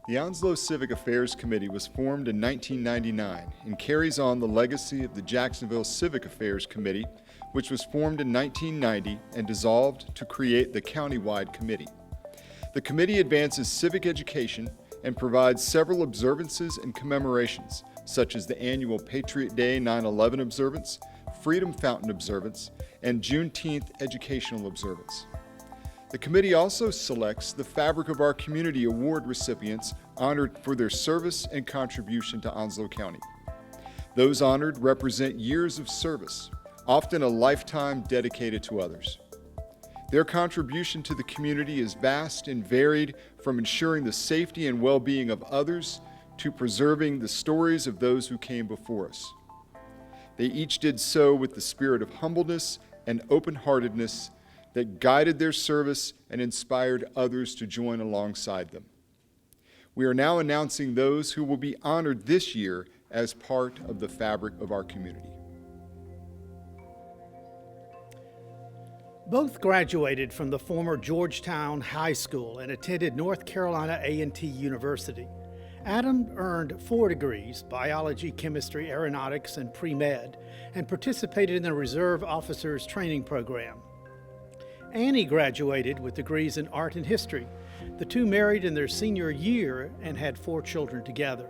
The Onslow Civic Affairs Committee was formed in 1999 and carries on the legacy of the Jacksonville Civic Affairs Committee, which was formed in 1990 and dissolved to create the countywide committee. The committee advances civic education and provides several observances and commemorations, such as the annual Patriot Day 9/11 observance, Freedom Fountain observance, and Juneteenth educational observance. The committee also selects the Fabric of Our Community Award recipients honored for their service and contribution to Onslow County. Those honored represent years of service, often a lifetime dedicated to others. Their contribution to the community is vast and varied, from ensuring the safety and well-being of others to preserving the stories of those who came before us. They each did so with the spirit of humbleness and open-heartedness that guided their service and inspired others to join alongside them. We are now announcing those who will be honored this year as part of the fabric of our community. Both graduated from the former Georgetown High School and attended North Carolina A&T University. Adam earned 4 degrees, biology, chemistry, aeronautics, and pre-med, and participated in the Reserve Officers Training Program. Annie graduated with degrees in art and history. The two married in their senior year and had 4 children together.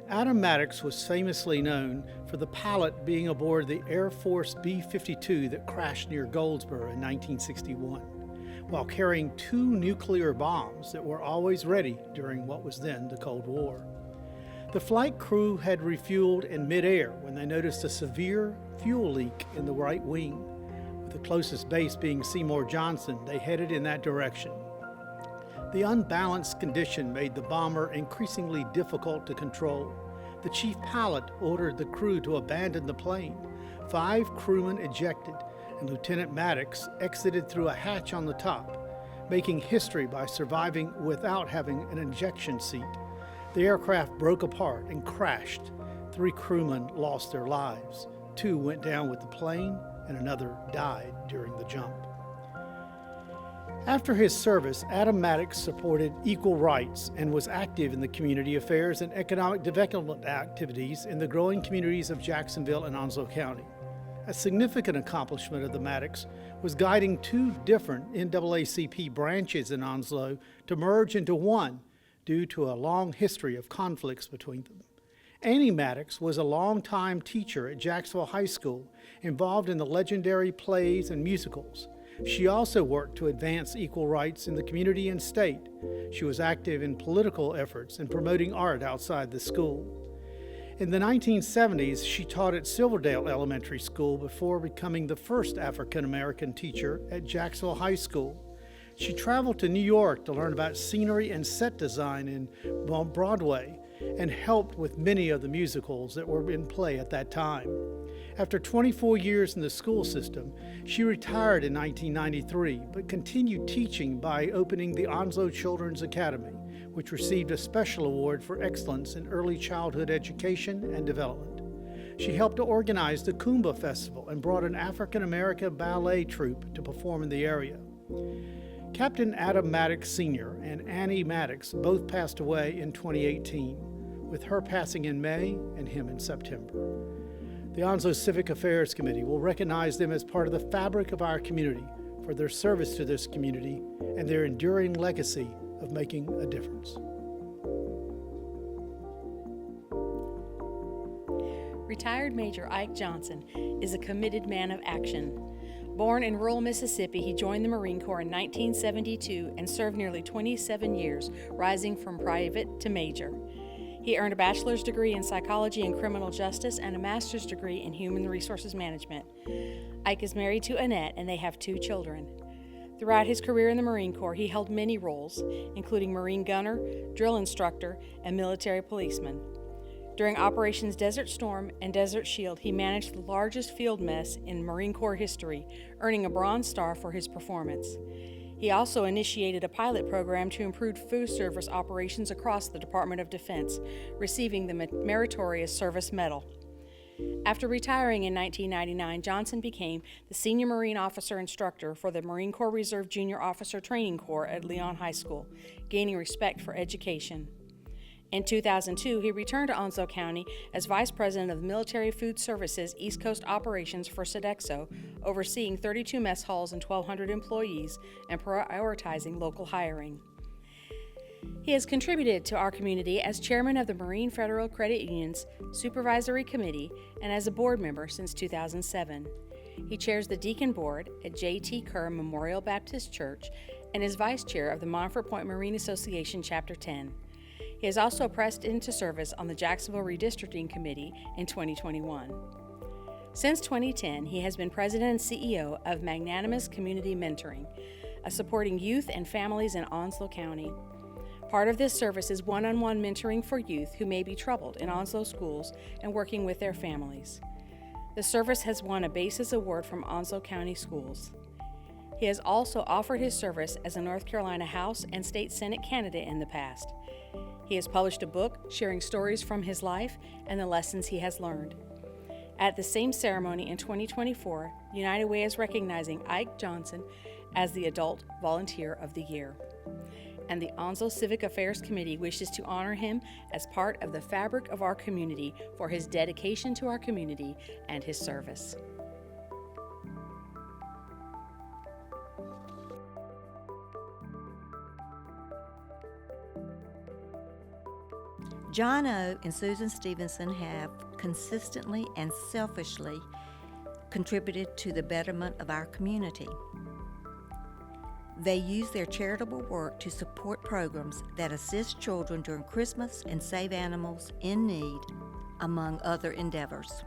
Adam Maddox was famously known for the pilot being aboard the Air Force B-52 that crashed near Goldsboro in 1961, while carrying 2 nuclear bombs that were always ready during what was then the Cold War. The flight crew had refueled in midair when they noticed a severe fuel leak in the right wing. With the closest base being Seymour Johnson, they headed in that direction. The unbalanced condition made the bomber increasingly difficult to control. The chief pilot ordered the crew to abandon the plane. 5 crewmen ejected, and Lieutenant Maddox exited through a hatch on the top, making history by surviving without having an ejection seat. The aircraft broke apart and crashed. 3 crewmen lost their lives. 2 went down with the plane, and another died during the jump. After his service, Adam Maddox supported equal rights and was active in the community affairs and economic development activities in the growing communities of Jacksonville and Onslow County. A significant accomplishment of the Maddox was guiding 2 different NAACP branches in Onslow to merge into one due to a long history of conflicts between them. Annie Maddox was a longtime teacher at Jacksonville High School, involved in the legendary plays and musicals. She also worked to advance equal rights in the community and state. She was active in political efforts and promoting art outside the school. In the 1970s, she taught at Silverdale Elementary School before becoming the first African-American teacher at Jacksonville High School. She traveled to New York to learn about scenery and set design in Broadway and helped with many of the musicals that were in play at that time. After 24 years in the school system, she retired in 1993, but continued teaching by opening the Onslow Children's Academy, which received a special award for excellence in early childhood education and development. She helped to organize the Kumba Festival and brought an African-American ballet troupe to perform in the area. Captain Adam Maddox Sr. and Annie Maddox both passed away in 2018, with her passing in May and him in September. The Onslow Civic Affairs Committee will recognize them as part of the fabric of our community for their service to this community and their enduring legacy of making a difference. Retired Major Ike Johnson is a committed man of action. Born in rural Mississippi, he joined the Marine Corps in 1972 and served nearly 27 years, rising from private to major. He earned a bachelor's degree in psychology and criminal justice and a master's degree in human resources management. Ike is married to Annette, and they have 2 children. Throughout his career in the Marine Corps, he held many roles, including Marine gunner, drill instructor, and military policeman. During Operations Desert Storm and Desert Shield, he managed the largest field mess in Marine Corps history, earning a Bronze Star for his performance. He also initiated a pilot program to improve food service operations across the Department of Defense, receiving the Meritorious Service Medal. After retiring in 1999, Johnson became the Senior Marine Officer Instructor for the Marine Corps Reserve Junior Officer Training Corps at Leon High School, gaining respect for education. In 2002, he returned to Onslow County as Vice President of Military Food Services East Coast Operations for Sodexo, overseeing 32 mess halls and 1,200 employees and prioritizing local hiring. He has contributed to our community as chairman of the Marine Federal Credit Union's Supervisory Committee and as a board member since 2007. He chairs the Deacon Board at J.T. Kerr Memorial Baptist Church and is vice chair of the Montfort Point Marine Association Chapter 10. He has also pressed into service on the Jacksonville Redistricting Committee in 2021. Since 2010, he has been president and CEO of Magnanimous Community Mentoring, supporting youth and families in Onslow County. Part of this service is one-on-one mentoring for youth who may be troubled in Onslow schools and working with their families. The service has won a BASIS award from Onslow County Schools. He has also offered his service as a North Carolina House and State Senate candidate in the past. He has published a book sharing stories from his life and the lessons he has learned. At the same ceremony in 2024, United Way is recognizing Ike Johnson as the Adult Volunteer of the Year. And the Onslow Civic Affairs Committee wishes to honor him as part of the fabric of our community for his dedication to our community and his service. John O. and Susan Stevenson have consistently and selfishly contributed to the betterment of our community. They use their charitable work to support programs that assist children during Christmas and save animals in need, among other endeavors.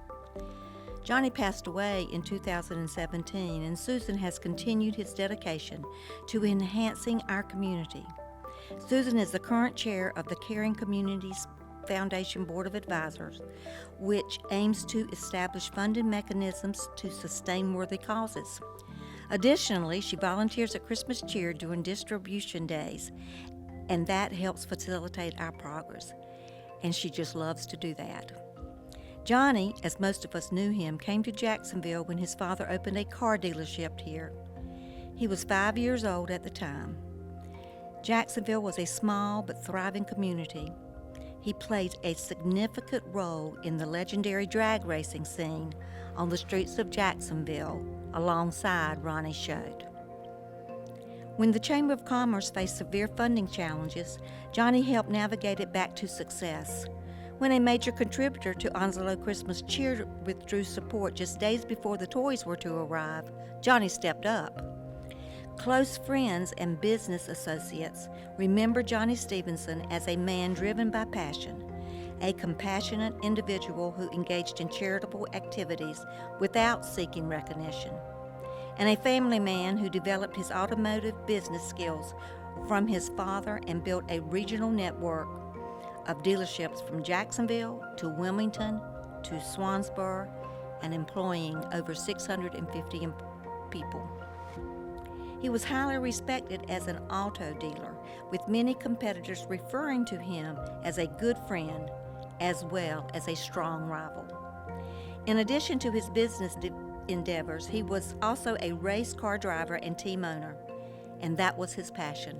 Johnny passed away in 2017, and Susan has continued his dedication to enhancing our community. Susan is the current chair of the Caring Communities Foundation Board of Advisors, which aims to establish funding mechanisms to sustain worthy causes. Additionally, she volunteers at Christmas Cheer during distribution days, and that helps facilitate our progress, and she just loves to do that. Johnny, as most of us knew him, came to Jacksonville when his father opened a car dealership here. He was 5 years old at the time. Jacksonville was a small but thriving community. He played a significant role in the legendary drag racing scene on the streets of Jacksonville alongside Ronnie Schode. When the Chamber of Commerce faced severe funding challenges, Johnny helped navigate it back to success. When a major contributor to Onslow Christmas Cheer withdrew support just days before the toys were to arrive, Johnny stepped up. Close friends and business associates remember Johnny Stevenson as a man driven by passion, a compassionate individual who engaged in charitable activities without seeking recognition, and a family man who developed his automotive business skills from his father and built a regional network of dealerships from Jacksonville to Wilmington to Swansboro and employing over 650 people. He was highly respected as an auto dealer, with many competitors referring to him as a good friend as well as a strong rival. In addition to his business endeavors, he was also a race car driver and team owner, and that was his passion.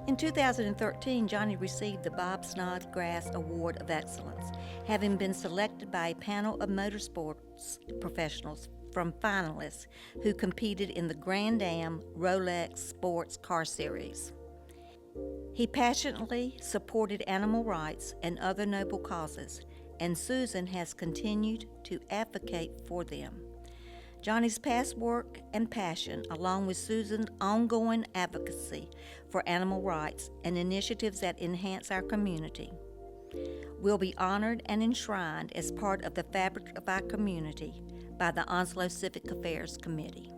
In 2013, Johnny received the Bob Snodgrass Award of Excellence, having been selected by a panel of motorsports professionals from finalists who competed in the Grand Am Rolex Sports Car Series. He passionately supported animal rights and other noble causes, and Susan has continued to advocate for them. Johnny's past work and passion, along with Susan's ongoing advocacy for animal rights and initiatives that enhance our community, will be honored and enshrined as part of the fabric of our community by the Onslow Civic Affairs Committee.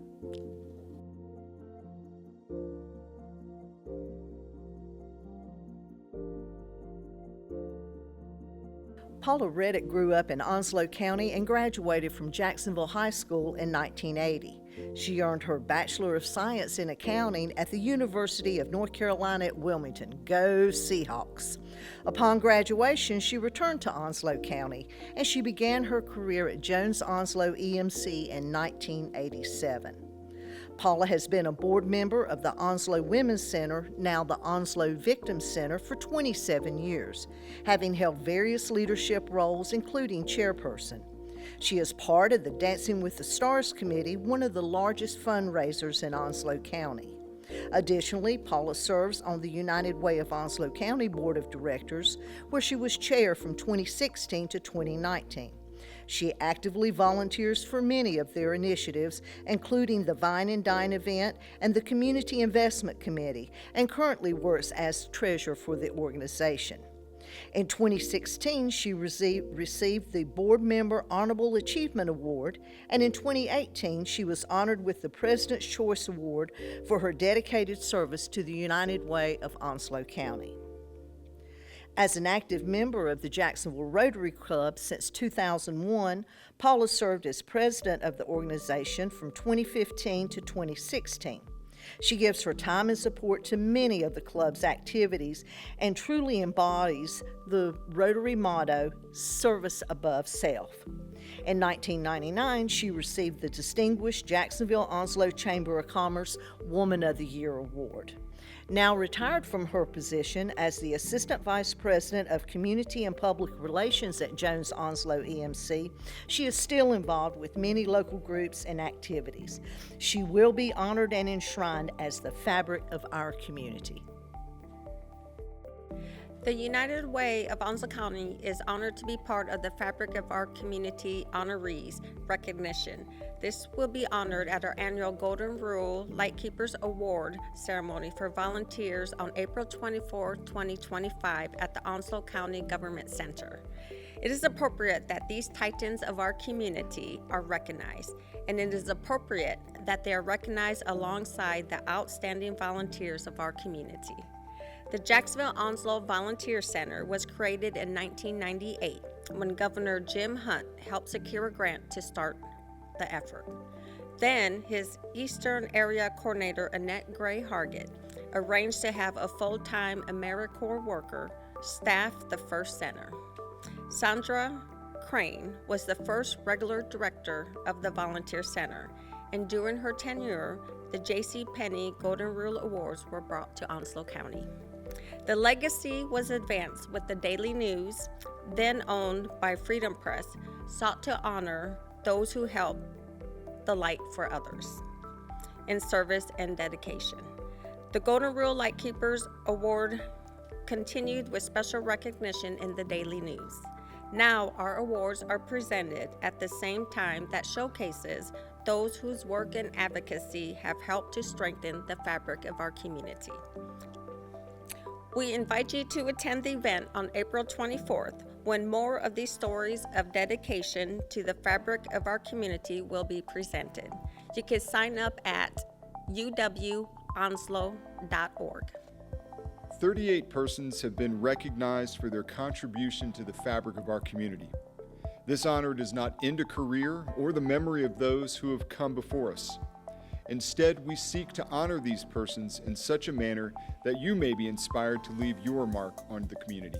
Paula Reddick grew up in Onslow County and graduated from Jacksonville High School in 1980. She earned her Bachelor of Science in Accounting at the University of North Carolina at Wilmington. Go Seahawks! Upon graduation, she returned to Onslow County, and she began her career at Jones Onslow EMC in 1987. Paula has been a board member of the Onslow Women's Center, now the Onslow Victims Center, for 27 years, having held various leadership roles, including chairperson. She is part of the Dancing with the Stars Committee, one of the largest fundraisers in Onslow County. Additionally, Paula serves on the United Way of Onslow County Board of Directors, where she was chair from 2016 to 2019. She actively volunteers for many of their initiatives, including the Vine and Dine event and the Community Investment Committee, and currently works as treasurer for the organization. In 2016, she received the Board Member Honorable Achievement Award, and in 2018, she was honored with the President's Choice Award for her dedicated service to the United Way of Onslow County. As an active member of the Jacksonville Rotary Club since 2001, Paula served as president of the organization from 2015 to 2016. She gives her time and support to many of the club's activities and truly embodies the Rotary motto, service above self. In 1999, she received the distinguished Jacksonville Onslow Chamber of Commerce Woman of the Year Award. Now retired from her position as the Assistant Vice President of Community and Public Relations at Jones Onslow EMC, she is still involved with many local groups and activities. She will be honored and enshrined as the fabric of our community. The United Way of Onslow County is honored to be part of the Fabric of Our Community honorees recognition. This will be honored at our annual Golden Rule Lightkeepers Award ceremony for volunteers on April 24, 2025 at the Onslow County Government Center. It is appropriate that these titans of our community are recognized, and it is appropriate that they are recognized alongside the outstanding volunteers of our community. The Jacksonville Onslow Volunteer Center was created in 1998 when Governor Jim Hunt helped secure a grant to start the effort. Then his Eastern Area Coordinator Annette Gray Hargett arranged to have a full-time AmeriCorps worker staff the first center. Sandra Crane was the first regular director of the Volunteer Center, and during her tenure, the J.C. Penney Golden Rule Awards were brought to Onslow County. The legacy was advanced with the Daily News, then owned by Freedom Press, sought to honor those who help the light for others in service and dedication. The Golden Rule Lightkeepers Award continued with special recognition in the Daily News. Now our awards are presented at the same time that showcases those whose work and advocacy have helped to strengthen the fabric of our community. We invite you to attend the event on April 24th, when more of these stories of dedication to the fabric of our community will be presented. You can sign up at uwonslow.org. 38 persons have been recognized for their contribution to the fabric of our community. This honor does not end a career or the memory of those who have come before us. Instead, we seek to honor these persons in such a manner that you may be inspired to leave your mark on the community.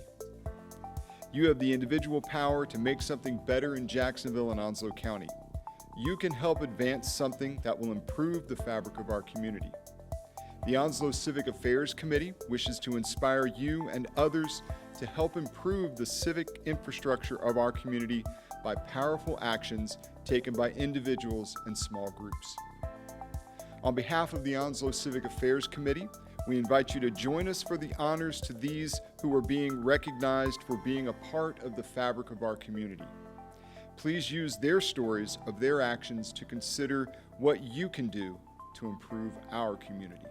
You have the individual power to make something better in Jacksonville and Onslow County. You can help advance something that will improve the fabric of our community. The Onslow Civic Affairs Committee wishes to inspire you and others to help improve the civic infrastructure of our community by powerful actions taken by individuals and small groups. On behalf of the Onslow Civic Affairs Committee, we invite you to join us for the honors to these who are being recognized for being a part of the fabric of our community. Please use their stories of their actions to consider what you can do to improve our community.